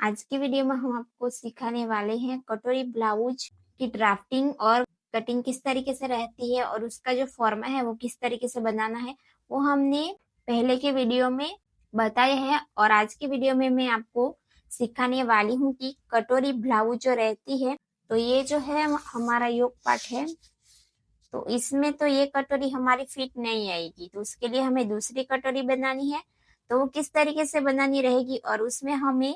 आज की वीडियो में हम आपको सिखाने वाले हैं कटोरी ब्लाउज की ड्राफ्टिंग और कटिंग किस तरीके से रहती है और उसका जो फॉर्मा है वो किस तरीके से बनाना है वो हमने पहले के वीडियो में बताया है। और आज की वीडियो में मैं आपको सिखाने वाली हूँ कि कटोरी ब्लाउज जो रहती है, तो ये जो है हमारा योग पार्ट है, तो इसमें तो ये कटोरी हमारी फिट नहीं आएगी, तो उसके लिए हमें दूसरी कटोरी बनानी है। तो वो किस तरीके से बनानी रहेगी और उसमें हमें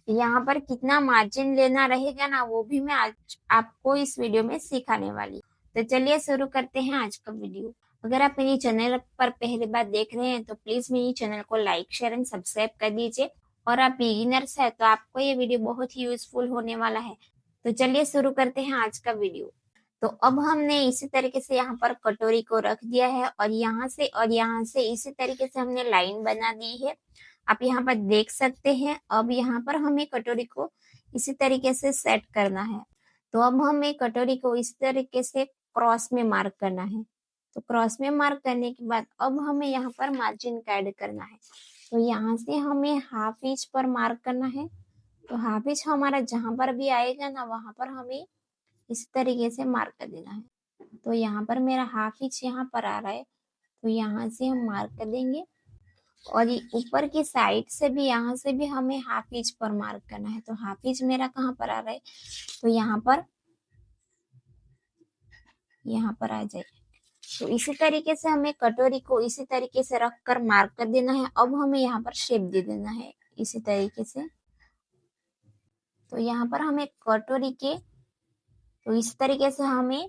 यहाँ पर कितना मार्जिन लेना रहेगा ना, वो भी मैं आज आपको इस वीडियो में सिखाने वाली। तो चलिए शुरू करते हैं आज का वीडियो। अगर आप मेरी चैनल पर पहली बार देख रहे हैं तो प्लीज मेरी चैनल को लाइक शेयर एंड सब्सक्राइब कर दीजिए, और आप बिगिनर्स है तो आपको ये वीडियो बहुत ही यूजफुल होने वाला है। तो चलिए शुरू करते हैं आज का वीडियो। तो अब हमने इसी तरीके से यहाँ पर कटोरी को रख दिया है और यहाँ से इसी तरीके से हमने लाइन बना दी है। आप यहाँ पर देख सकते हैं। अब यहाँ पर हमें कटोरी को इसी तरीके से सेट करना है। तो अब हमें कटोरी को इस तरीके से क्रॉस में मार्क करना है। तो क्रॉस में मार्क करने के बाद अब हमें यहाँ पर मार्जिन का ऐड करना है। तो यहाँ से हमें हाफ इंच पर मार्क करना है। तो हाफ इंच हमारा जहां पर भी आएगा ना, वहां पर हमें इस तरीके से मार्क कर देना है। तो यहाँ पर मेरा हाफ इंच यहाँ पर आ रहा है, तो यहाँ से हम मार्क कर देंगे। और ये ऊपर की साइड से भी, यहाँ से भी हमें हाफ इंच पर मार्क करना है। तो हाफ इंच मेरा कहाँ पर आ रहा है, तो यहाँ पर आ जाए। तो इसी तरीके से हमें कटोरी को इसी तरीके से रख कर मार्क कर देना है। अब हमें यहाँ पर शेप दे देना है इसी तरीके से। तो यहाँ पर हमें कटोरी के, तो इस तरीके से हमें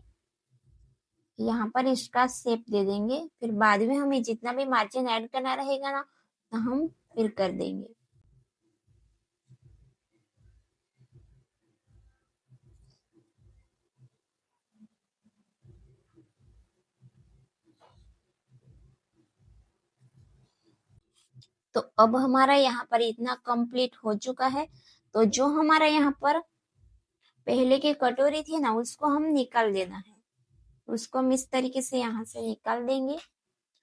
यहाँ पर इसका शेप दे देंगे। फिर बाद में हमें जितना भी मार्जिन ऐड करना रहेगा ना, तो हम फिर कर देंगे। तो अब हमारा यहाँ पर इतना कंप्लीट हो चुका है। तो जो हमारा यहाँ पर पहले की कटोरी थी ना, उसको हम निकाल देना है। उसको हम इस तरीके से यहाँ से निकाल देंगे।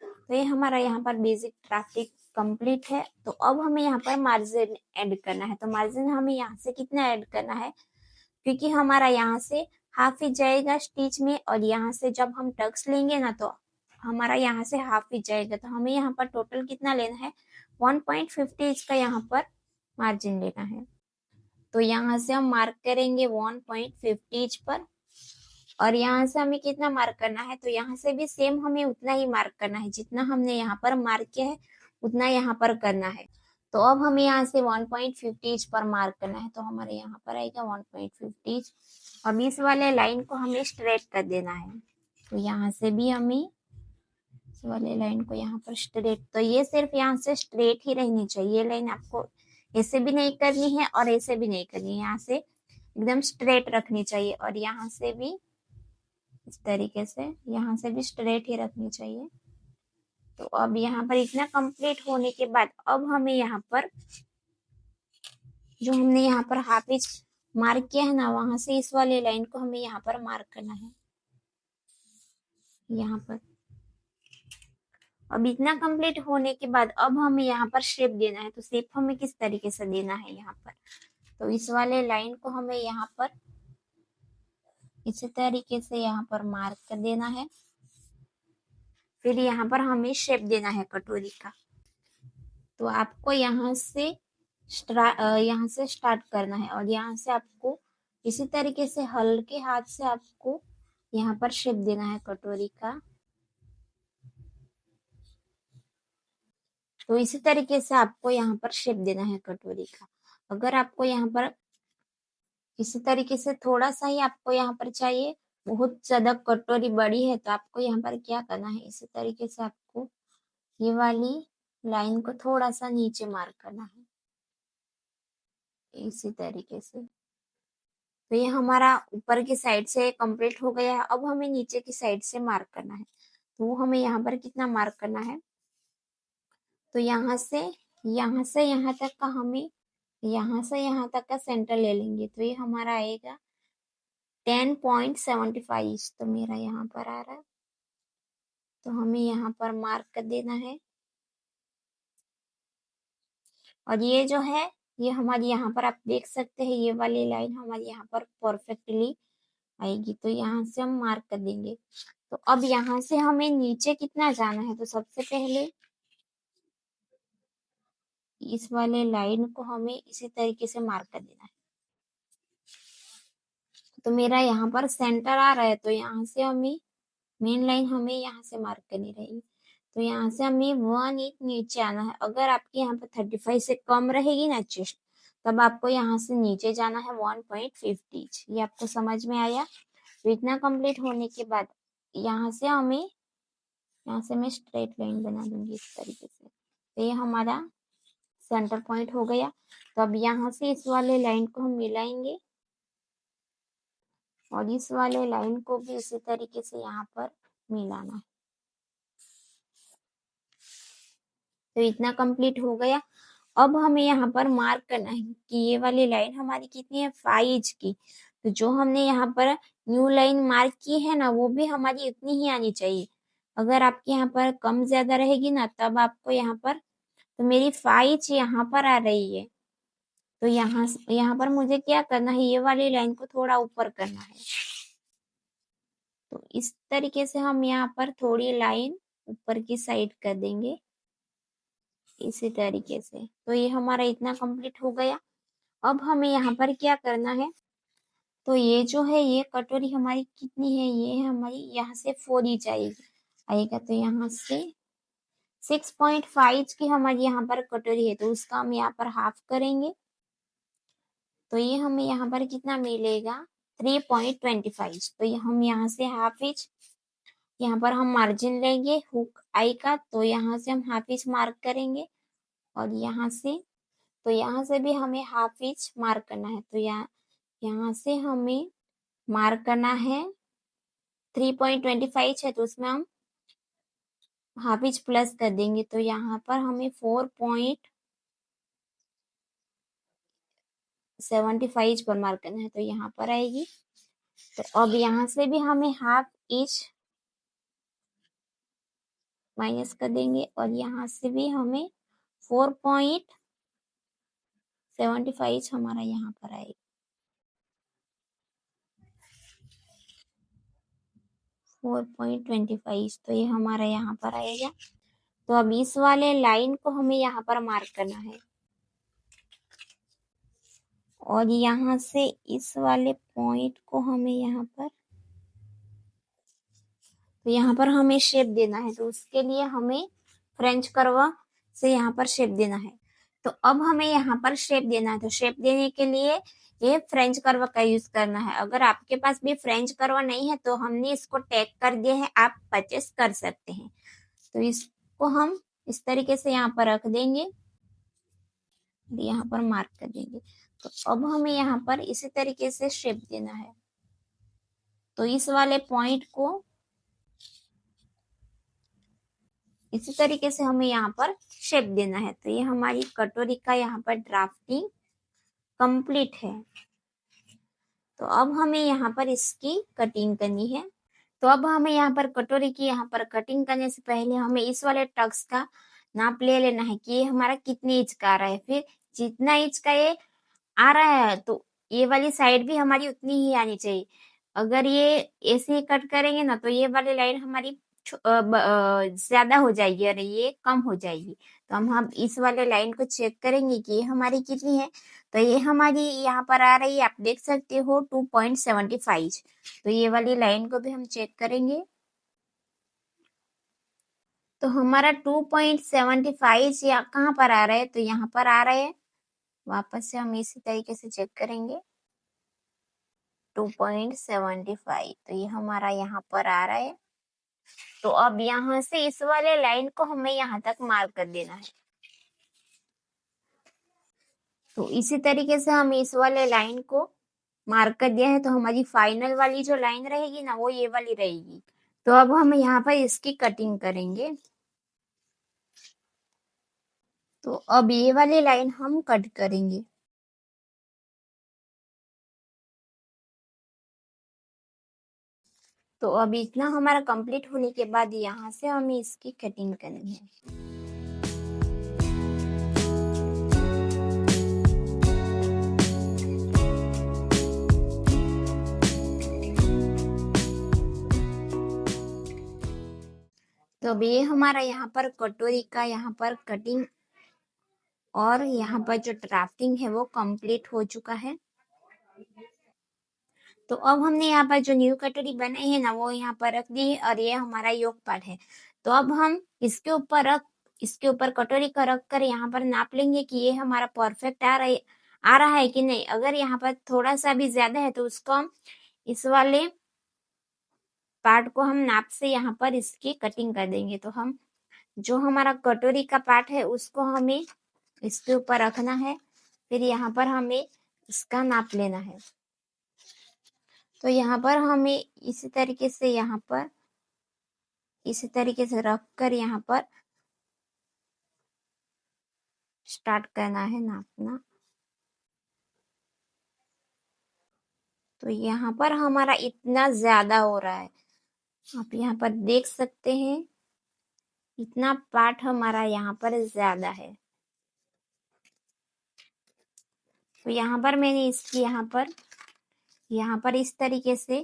तो ये हमारा यहाँ पर बेसिक ड्राफ्टिंग कंप्लीट है। तो अब हमें यहाँ पर मार्जिन ऐड करना है। तो मार्जिन हमें यहाँ से कितना ऐड करना है, क्योंकि हमारा यहाँ से हाफ इंच जाएगा स्टिच में, और यहाँ से जब हम टक्स लेंगे ना, तो हमारा यहाँ से हाफ इंच जाएगा। तो हमें यहाँ पर टोटल कितना लेना है, 1.50 इंच का यहाँ पर मार्जिन लेना है। तो यहाँ से हम मार्क करेंगे 1.50 इंच पर। और यहाँ से हमें कितना मार्क करना है, तो यहाँ से भी सेम हमें उतना ही मार्क करना है, जितना हमने यहाँ पर मार्क किया है उतना यहाँ पर करना है। तो अब हमें यहाँ से 1.50 इंच पर मार्क करना है। तो हमारे यहाँ पर आएगा 1.50 इंच। अब इस वाले लाइन को हमें स्ट्रेट कर देना है। तो यहाँ से भी हमें इस वाले लाइन को यहाँ पर स्ट्रेट, तो ये सिर्फ यहाँ से स्ट्रेट ही रहनी चाहिए। ये लाइन आपको ऐसे भी नहीं करनी है और ऐसे भी नहीं करनी है, यहाँ से एकदम स्ट्रेट रखनी चाहिए। और यहाँ से भी इस तरीके से, यहाँ से भी स्ट्रेट ही रखनी चाहिए। तो अब यहाँ पर इतना कंप्लीट होने के बाद अब हमें यहाँ पर जो हमने यहाँ पर हाफ इंच मार्क किया है ना, वहां से इस वाले लाइन को हमें यहाँ पर मार्क करना है, यहाँ पर। अब इतना कंप्लीट होने के बाद अब हमें यहाँ पर शेप देना है। तो शेप हमें किस तरीके से देना है यहाँ पर, तो इस वाले लाइन को हमें यहाँ पर इसी तरीके से यहाँ पर मार्क कर देना है। फिर यहाँ पर हमें शेप देना है कटोरी का। तो आपको यहाँ से स्टार्ट करना है, और यहाँ से आपको इसी तरीके से हल्के हाथ से आपको यहाँ पर शेप देना है कटोरी का। तो इसी तरीके से आपको यहाँ पर शेप देना है कटोरी का। अगर आपको यहाँ पर इसी तरीके से थोड़ा सा ही आपको यहाँ पर चाहिए, बहुत ज्यादा कटोरी बड़ी है, तो आपको यहाँ पर क्या करना है, इसी तरीके से आपको ये वाली लाइन को थोड़ा सा नीचे मार्क करना है, इसी तरीके से। तो ये हमारा ऊपर की साइड से कंप्लीट हो गया है। अब हमें नीचे की साइड से मार्क करना है। तो वो हमें यहाँ पर कितना मार्क करना है, तो यहाँ से यहाँ तक का हमें, यहाँ से यहाँ तक का सेंटर ले लेंगे। तो ये हमारा आएगा 10.75। तो मेरा यहाँ पर आ रहा है, तो हमें यहाँ पर मार्क कर देना है। और ये जो है ये हमारी यहाँ पर आप देख सकते हैं, ये वाली लाइन हमारी यहाँ पर परफेक्टली आएगी। तो यहाँ से हम मार्क कर देंगे। तो अब यहाँ से हमें नीचे कितना जाना है, तो सबसे पहले इस वाले लाइन को हमें इसी तरीके से मार्क कर देना है। तो मेरा यहाँ पर सेंटर आ रहा है, तो यहाँ से हमें मेन लाइन हमें यहाँ से मार्क करनी रहेगी। तो यहाँ से हमें 1 इंच नीचे आना है। अगर आपके यहाँ पर 35 से कम रहेगी ना चेस्ट, तब आपको यहाँ से नीचे जाना है 1.50 इंच। ये आपको समझ में आया? तो इतना कंप्लीट होने के बाद यहाँ से मैं स्ट्रेट लाइन बना दूंगी इस तरीके से। तो ये हमारा सेंटर पॉइंट हो गया। तो अब यहाँ से इस वाले लाइन को हम मिलाएंगे और इस वाले लाइन को भी इसी तरीके से यहाँ पर मिलाना है। तो इतना कंप्लीट हो गया। अब हमें यहाँ पर मार्क करना है कि ये वाली लाइन हमारी कितनी है, 5 इंच की। तो जो हमने यहाँ पर न्यू लाइन मार्क की है ना, वो भी हमारी उतनी ही आनी चाहिए। अगर आपके यहाँ पर कम ज्यादा रहेगी ना, तब आपको यहाँ पर, तो मेरी 5 इंच यहाँ पर आ रही है। तो यहाँ पर मुझे क्या करना है, ये वाली लाइन को थोड़ा ऊपर करना है। तो इस तरीके से हम यहाँ पर थोड़ी लाइन ऊपर की साइड कर देंगे इसी तरीके से। तो ये हमारा इतना कंप्लीट हो गया। अब हमें यहाँ पर क्या करना है, तो ये जो है, ये कटोरी हमारी कितनी है, ये है हमारी यहाँ से 4 इंच आएगा। तो यहाँ से 6.5 इंच की हमारी यहाँ पर कटोरी है, तो उसका हम यहाँ पर हाफ करेंगे। तो ये हमें यहाँ पर कितना मिलेगा, 3.25। तो ये हम यहाँ से हाफ इंच, यहाँ पर हम मार्जिन लेंगे हुक आई का, तो यहाँ से हम हाफ इंच मार्क करेंगे। और यहाँ से भी हमें हाफ इंच मार्क करना है। तो यहाँ से हमें मार्क करना है 3.25 है, तो उसमें हम हाफ इंच प्लस कर देंगे। तो यहाँ पर हमें 4.75 पर मार्क करना है, तो यहाँ पर आएगी। तो अब यहाँ से भी हमें हाफ इंच माइनस कर देंगे और यहाँ से भी हमें 4.75 हमारा यहाँ पर आएगा। 4.25, तो ये हमारा यहाँ पर आएगा। तो अब इस वाले लाइन को हमें यहाँ पर मार्क करना है और यहाँ से इस वाले पॉइंट को हमें यहाँ पर, तो यहाँ पर हमें शेप देना है। तो उसके लिए हमें फ्रेंच कर्व से यहाँ पर शेप देना है। तो अब हमें यहाँ पर शेप देना है। तो शेप देने के लिए ये फ्रेंच कर्व का यूज करना है। अगर आपके पास भी फ्रेंच कर्व नहीं है, तो हमने इसको टैग कर दिया है, आप परचेस कर सकते हैं। तो इसको हम इस तरीके से यहाँ पर रख देंगे, यहाँ पर मार्क कर देंगे। तो अब हमें यहाँ पर इसी तरीके से शेप देना है। तो इस वाले पॉइंट को इसी तरीके से हमें यहाँ पर शेप देना है। तो ये हमारी कटोरी का यहाँ पर ड्राफ्टिंग कंप्लीट है। तो अब हमें यहाँ पर इसकी कटिंग करनी है। तो अब हमें यहाँ पर कटोरी की यहाँ पर कटिंग करने से पहले हमें इस वाले टक्स का नाप ले लेना है कि ये हमारा कितने इंच का आ रहा है। फिर जितना इंच का ये आ रहा है, तो ये वाली साइड भी हमारी उतनी ही आनी चाहिए। अगर ये ऐसे ही कट करेंगे ना, तो ये वाली लाइन हमारी ज्यादा हो जाएगी और ये कम हो जाएगी। तो हम इस वाले लाइन को चेक करेंगे कि ये हमारी कितनी है। तो ये हमारी यहाँ पर आ रही है, आप देख सकते हो 2.75। तो ये वाली लाइन को भी हम चेक करेंगे। तो हमारा 2.75 या कहाँ पर आ रहा है, तो यहाँ पर आ रहा है। वापस से हम इसी तरीके से चेक करेंगे 2.75। तो ये हमारा यहाँ पर आ रहा है। तो अब यहाँ से इस वाले लाइन को हमें यहाँ तक मार्क कर देना है। तो इसी तरीके से हम इस वाले लाइन को मार्क कर दिया है। तो हमारी फाइनल वाली जो लाइन रहेगी ना, वो ये वाली रहेगी। तो अब हम यहाँ पर इसकी कटिंग करेंगे। तो अब ये वाली लाइन हम कट करेंगे। तो अब इतना हमारा कंप्लीट होने के बाद यहाँ से हमें इसकी कटिंग करनी है। तो अब ये हमारा यहाँ पर कटोरी का यहाँ पर कटिंग और यहाँ पर जो ड्राफ्टिंग है वो कंप्लीट हो चुका है। तो अब हमने यहाँ पर जो न्यू कटोरी बनाई है ना वो यहाँ पर रख दी है और ये हमारा योग पार्ट है। तो अब हम इसके ऊपर कटोरी को रख कर यहाँ पर नाप लेंगे कि ये हमारा परफेक्ट आ रहा है कि नहीं। अगर यहाँ पर थोड़ा सा भी ज्यादा है तो उसको हम इस वाले पार्ट को हम नाप से यहाँ पर इसकी कटिंग कर देंगे। तो हम जो हमारा कटोरी का पार्ट है उसको हमें इसके ऊपर रखना है, फिर यहाँ पर हमें इसका नाप लेना है। तो यहाँ पर हमें इसी तरीके से रख कर यहाँ पर स्टार्ट करना है नापना। तो यहाँ पर हमारा इतना ज्यादा हो रहा है, आप यहाँ पर देख सकते हैं इतना पार्ट हमारा यहाँ पर ज्यादा है। तो यहाँ पर मैंने इसकी यहाँ पर इस तरीके से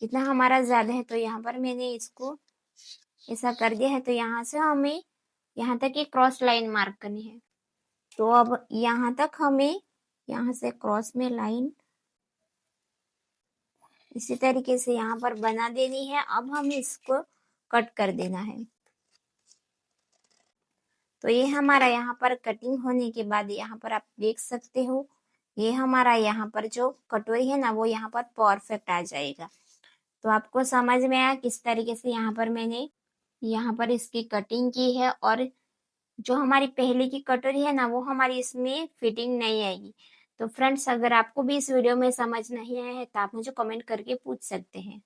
इतना हमारा ज्यादा है तो यहाँ पर मैंने इसको ऐसा कर दिया है। तो यहाँ से हमें यहाँ तक एक क्रॉस लाइन मार्क करनी है। तो अब यहाँ तक हमें यहाँ से क्रॉस में लाइन इसी तरीके से यहाँ पर बना देनी है। अब हमें इसको कट कर देना है। तो ये हमारा यहाँ पर कटिंग होने के बाद यहाँ पर आप देख सकते हो ये हमारा यहाँ पर जो कटोरी है ना वो यहाँ पर परफेक्ट आ जाएगा। तो आपको समझ में आया किस तरीके से यहाँ पर मैंने यहाँ पर इसकी कटिंग की है और जो हमारी पहले की कटोरी है ना वो हमारी इसमें फिटिंग नहीं आएगी। तो फ्रेंड्स अगर आपको भी इस वीडियो में समझ नहीं आया है तो आप मुझे कमेंट करके पूछ सकते हैं।